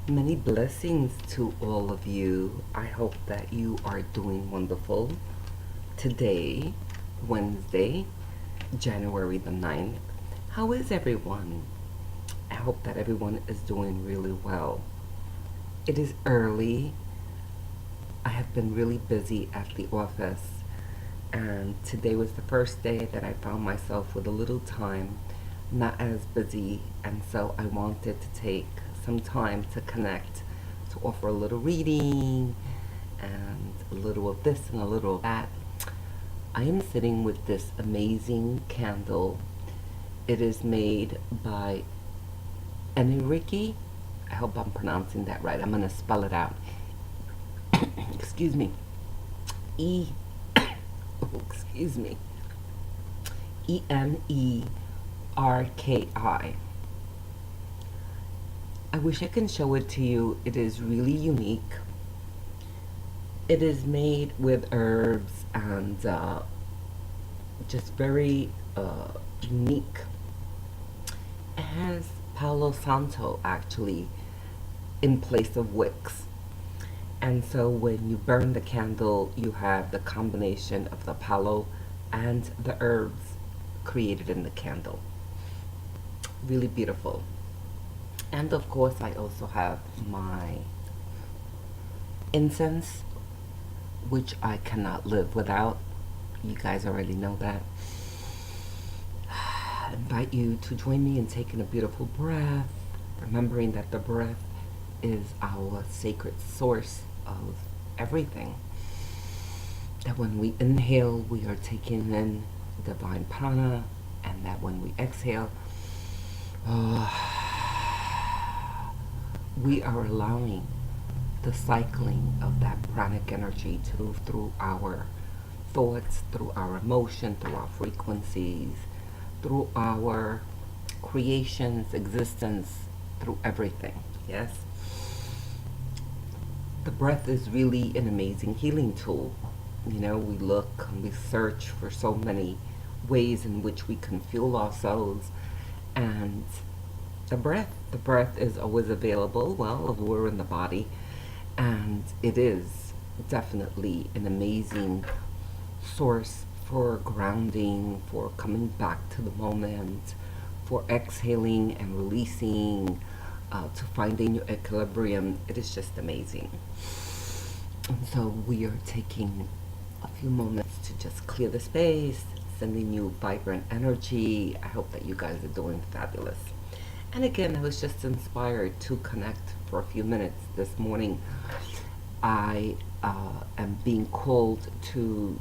Many blessings to all of you. I hope that you are doing wonderful. Today, Wednesday, January the 9th. How is everyone? I hope that everyone is doing really well. It is early. I have been really busy at the office, and today was the first day that I found myself with a little time, not as busy, and so I wanted to take some time to connect, to offer a little reading and a little of this and a little of that. I am sitting with this amazing candle. It is made by Enrique. I hope I'm pronouncing that right. I'm going to spell it out. Excuse me. Excuse me. Enerki. I wish I can show it to you. It is really unique. It is made with herbs and just very unique. It has Palo Santo actually in place of wicks. And so when you burn the candle, you have the combination of the palo and the herbs created in the candle. Really beautiful. And of course, I also have my incense, which I cannot live without. You guys already know that. I invite you to join me in taking a beautiful breath, remembering that the breath is our sacred source of everything. That when we inhale, we are taking in divine prana, and that when we exhale, we are allowing the cycling of that pranic energy to move through our thoughts, through our emotion, through our frequencies, through our creations, existence, through everything. Yes? The breath is really an amazing healing tool. You know, we look and we search for so many ways in which we can fuel ourselves, and the breath is always available. Well, we're in the body, and it is definitely an amazing source for grounding, for coming back to the moment, for exhaling and releasing, to finding your equilibrium. It is just amazing. And so we are taking a few moments to just clear the space, sending you vibrant energy. I hope that you guys are doing fabulous. And again, I was just inspired to connect for a few minutes this morning. I am being called to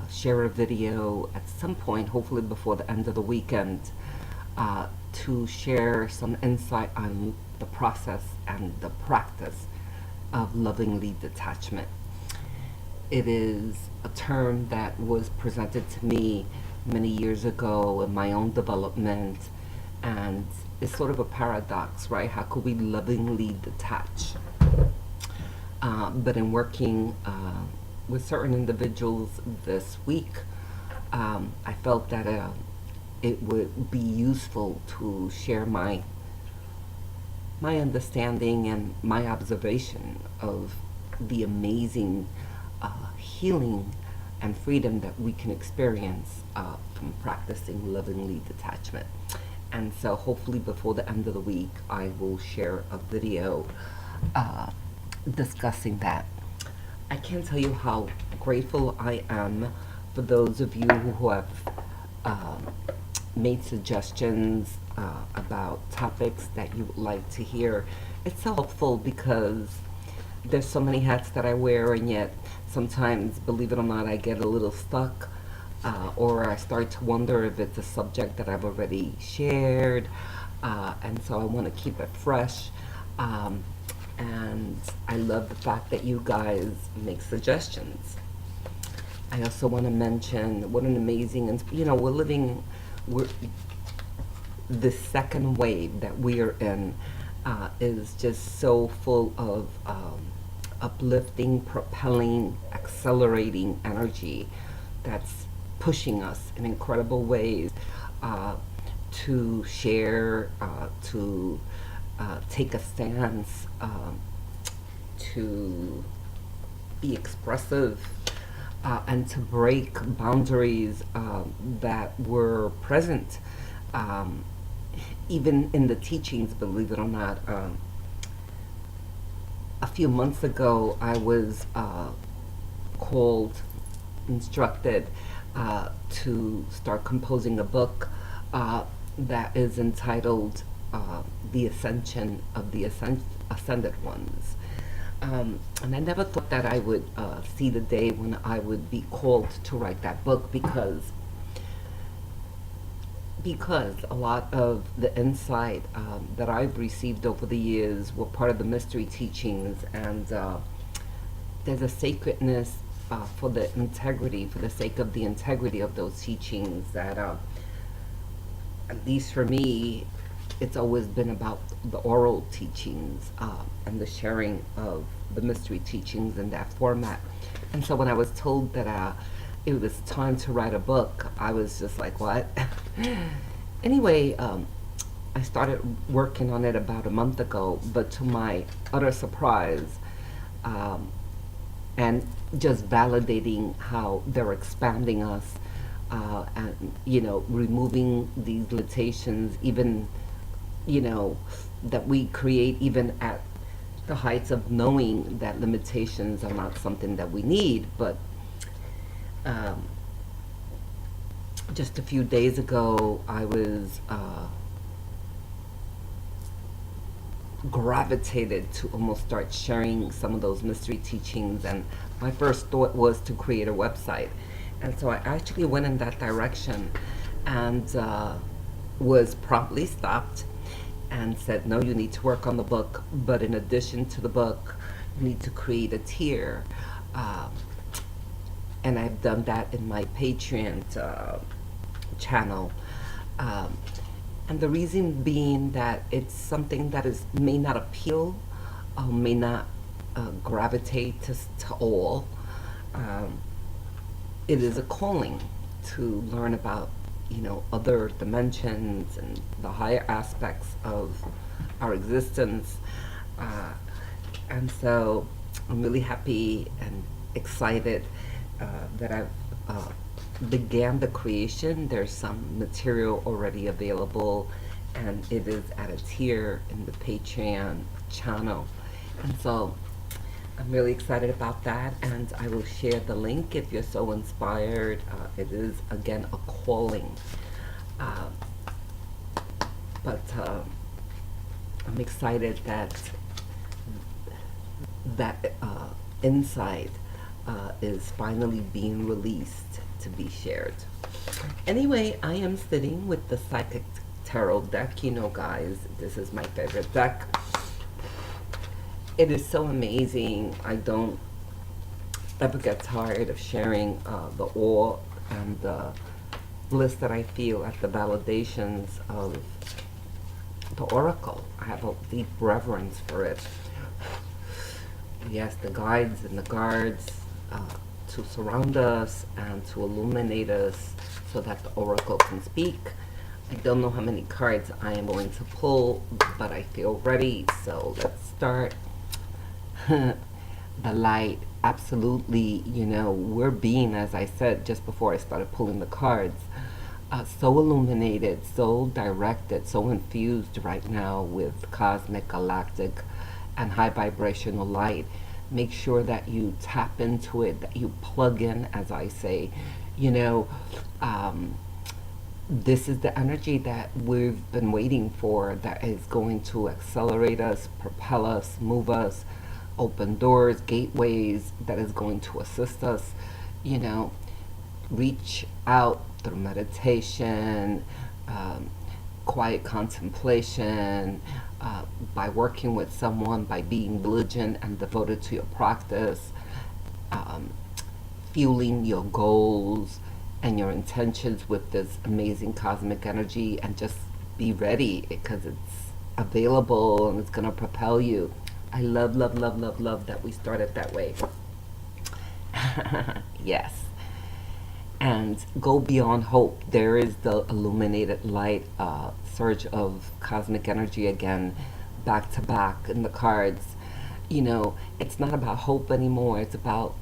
share a video at some point, hopefully before the end of the weekend, to share some insight on the process and the practice of lovingly detachment. It is a term that was presented to me many years ago in my own development, and it's sort of a paradox, right? How could we lovingly detach? But in working with certain individuals this week, I felt that it would be useful to share my understanding and my observation of the amazing healing and freedom that we can experience from practicing lovingly detachment. And so hopefully before the end of the week, I will share a video discussing that. I can't tell you how grateful I am for those of you who have made suggestions about topics that you would like to hear. It's so helpful because there's so many hats that I wear, and yet sometimes, believe it or not, I get a little stuck, or I start to wonder if it's a subject that I've already shared, and so I want to keep it fresh. And I love the fact that you guys make suggestions. I also want to mention what an amazing, and we're the second wave that we are in is just so full of uplifting, propelling, accelerating energy that's pushing us in incredible ways to share, to take a stance, to be expressive, and to break boundaries that were present, um, even in the teachings, believe it or not. A few months ago, I was called, instructed to start composing a book that is entitled The Ascension of the Ascended Ones. And I never thought that I would see the day when I would be called to write that book, because a lot of the insight that I've received over the years were part of the mystery teachings, and there's a sacredness for the integrity, for the sake of the integrity of those teachings, that at least for me, it's always been about the oral teachings and the sharing of the mystery teachings in that format. And so when I was told that it was time to write a book, I was just like, what? Anyway, I started working on it about a month ago, but to my utter surprise, and just validating how they're expanding us, and, removing these limitations, even, that we create even at the heights of knowing that limitations are not something that we need. But just a few days ago, I was gravitated to almost start sharing some of those mystery teachings, and my first thought was to create a website. And so I actually went in that direction, and was promptly stopped and said, no, you need to work on the book, but in addition to the book, you need to create a tier. And I've done that in my Patreon channel. And the reason being that it's something that may not appeal, may not gravitate to all. It is a calling to learn about, other dimensions and the higher aspects of our existence. And so I'm really happy and excited that I've began the creation. There's some material already available, and it is at a tier in the Patreon channel. And so I'm really excited about that, and I will share the link if you're so inspired. It is, again, a calling. But I'm excited that insight is finally being released to be shared. Anyway, I am sitting with the Psychic Tarot deck. Guys, this is my favorite deck. It is so amazing. I don't ever get tired of sharing the awe and the bliss that I feel at the validations of the oracle. I have a deep reverence for it. Yes, the guides and the guards to surround us and to illuminate us so that the oracle can speak. I don't know how many cards I am going to pull, but I feel ready, so let's start. The light, absolutely, we're being, as I said just before I started pulling the cards, so illuminated, so directed, so infused right now with cosmic, galactic, and high vibrational light. Make sure that you tap into it, that you plug in, as I say. This is the energy that we've been waiting for, that is going to accelerate us, propel us, move us, open doors, gateways, that is going to assist us, reach out through meditation, quiet contemplation, by working with someone, by being diligent and devoted to your practice, fueling your goals and your intentions with this amazing cosmic energy, and just be ready, because it's available and it's going to propel you. I love, love, love, love, love that we started that way. Yes. And go beyond hope. There is the illuminated light, surge of cosmic energy again, back to back in the cards. It's not about hope anymore. It's about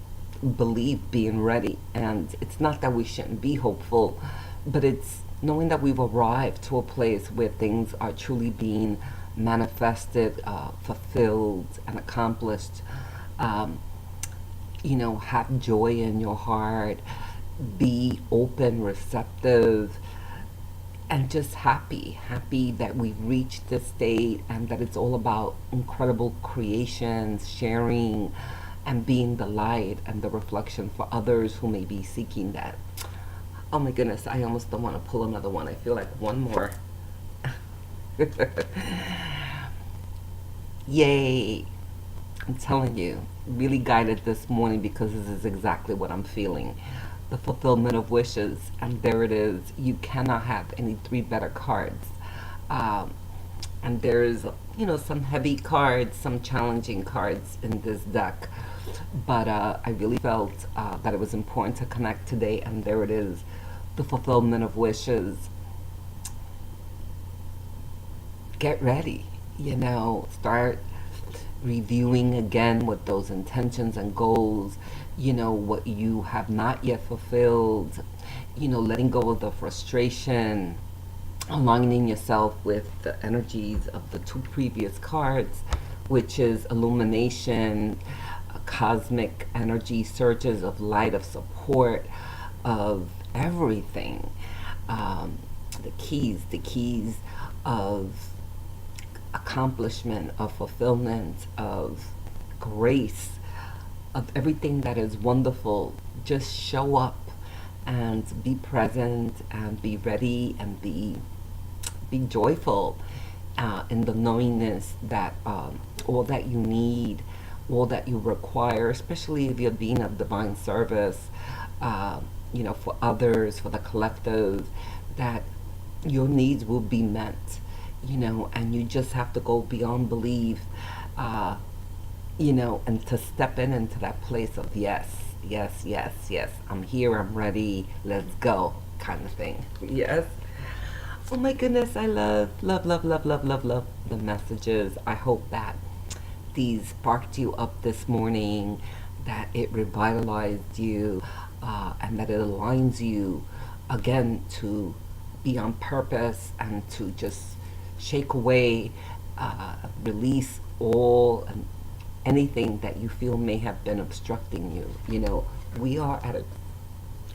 belief, being ready. And it's not that we shouldn't be hopeful, but it's knowing that we've arrived to a place where things are truly being manifested, fulfilled, and accomplished. Um, have joy in your heart, be open, receptive, and just happy that we've reached this state and that it's all about incredible creations, sharing, and being the light and the reflection for others who may be seeking that. Oh my goodness, I almost don't want to pull another one. I feel like one more. Yay! I'm telling you, really guided this morning because this is exactly what I'm feeling. The fulfillment of wishes, and there it is. You cannot have any three better cards. Um, and there's, some heavy cards, some challenging cards in this deck. But I really felt that it was important to connect today, and there it is. The fulfillment of wishes. Get ready, start reviewing again with those intentions and goals, what you have not yet fulfilled, letting go of the frustration, aligning yourself with the energies of the two previous cards, which is illumination, cosmic energy, surges of light, of support, of everything. The keys of accomplishment, of fulfillment, of grace, of everything that is wonderful. Just show up and be present and be ready and be joyful in the knowingness that all that you need, all that you require, especially if you're being of divine service, for others, for the collective, that your needs will be met, and you just have to go beyond belief, and to step into that place of yes, I'm here, I'm ready, let's go, kind of thing. Yes. Oh my goodness, I love the messages. I hope that these sparked you up this morning, that it revitalized you, and that it aligns you again to be on purpose and to just shake away, release all and anything that you feel may have been obstructing you. We are at an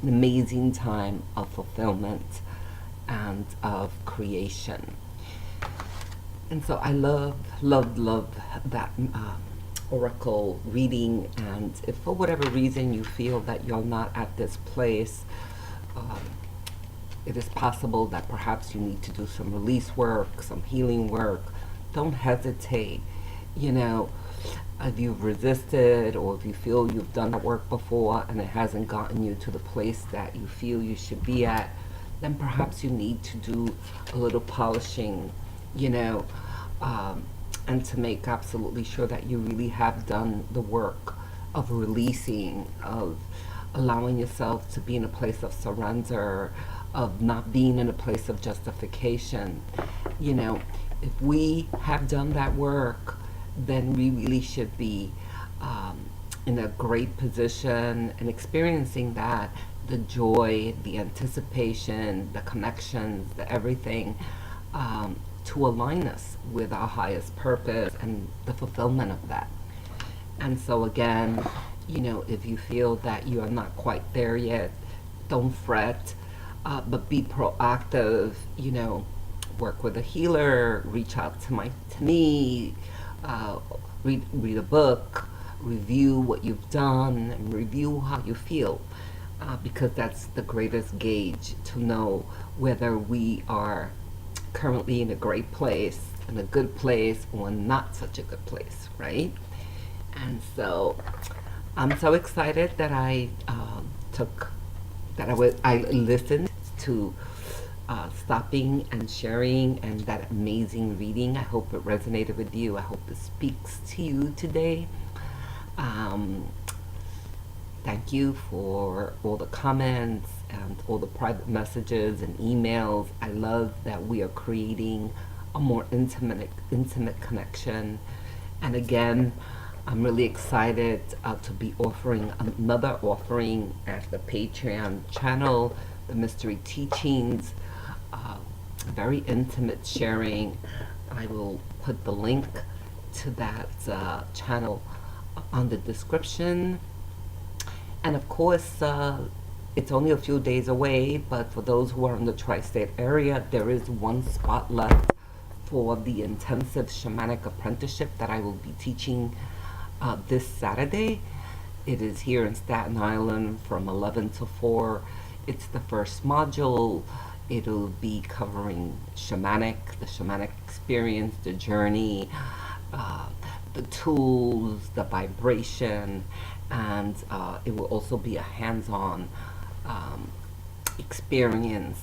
amazing time of fulfillment and of creation. And so I love that oracle reading. And if for whatever reason you feel that you're not at this place, um, it is possible that perhaps you need to do some release work, some healing work. Don't hesitate. If you've resisted or if you feel you've done the work before and it hasn't gotten you to the place that you feel you should be at, then perhaps you need to do a little polishing, and to make absolutely sure that you really have done the work of releasing, of allowing yourself to be in a place of surrender, of not being in a place of justification. If we have done that work, then we really should be in a great position and experiencing that, the joy, the anticipation, the connections, the everything, to align us with our highest purpose and the fulfillment of that. And so again, if you feel that you are not quite there yet, don't fret, but be proactive, work with a healer, reach out to me, read a book, review what you've done, and review how you feel, because that's the greatest gauge to know whether we are currently in a great place, in a good place, or not such a good place, right? And so I'm so excited that I listened to stopping and sharing and that amazing reading. I hope it resonated with you. I hope it speaks to you today. Thank you for all the comments and all the private messages and emails. I love that we are creating a more intimate connection. And again, I'm really excited to be offering another offering at the Patreon channel, the Mystery Teachings, very intimate sharing. I will put the link to that channel on the description. And of course, it's only a few days away, but for those who are in the tri-state area, there is one spot left for the intensive shamanic apprenticeship that I will be teaching this Saturday. It is here in Staten Island from 11 to 4. It's the first module. It'll be covering the shamanic experience, the journey, the tools, the vibration, and it will also be a hands-on experience,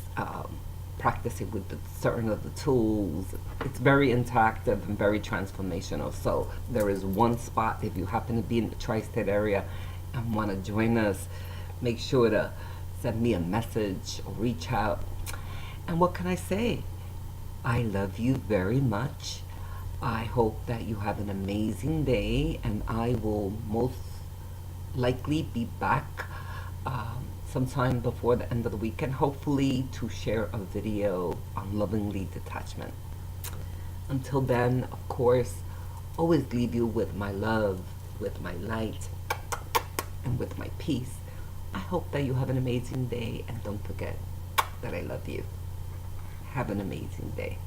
practicing with certain of the tools. It's very interactive and very transformational. So there is one spot. If you happen to be in the tri-state area and want to join us, make sure to send me a message or reach out. And what can I say? I love you very much. I hope that you have an amazing day, and I will most likely be back sometime before the end of the weekend, hopefully, to share a video on lovingly detachment. Until then, of course, always leave you with my love, with my light, and with my peace. I hope that you have an amazing day, and don't forget that I love you. Have an amazing day.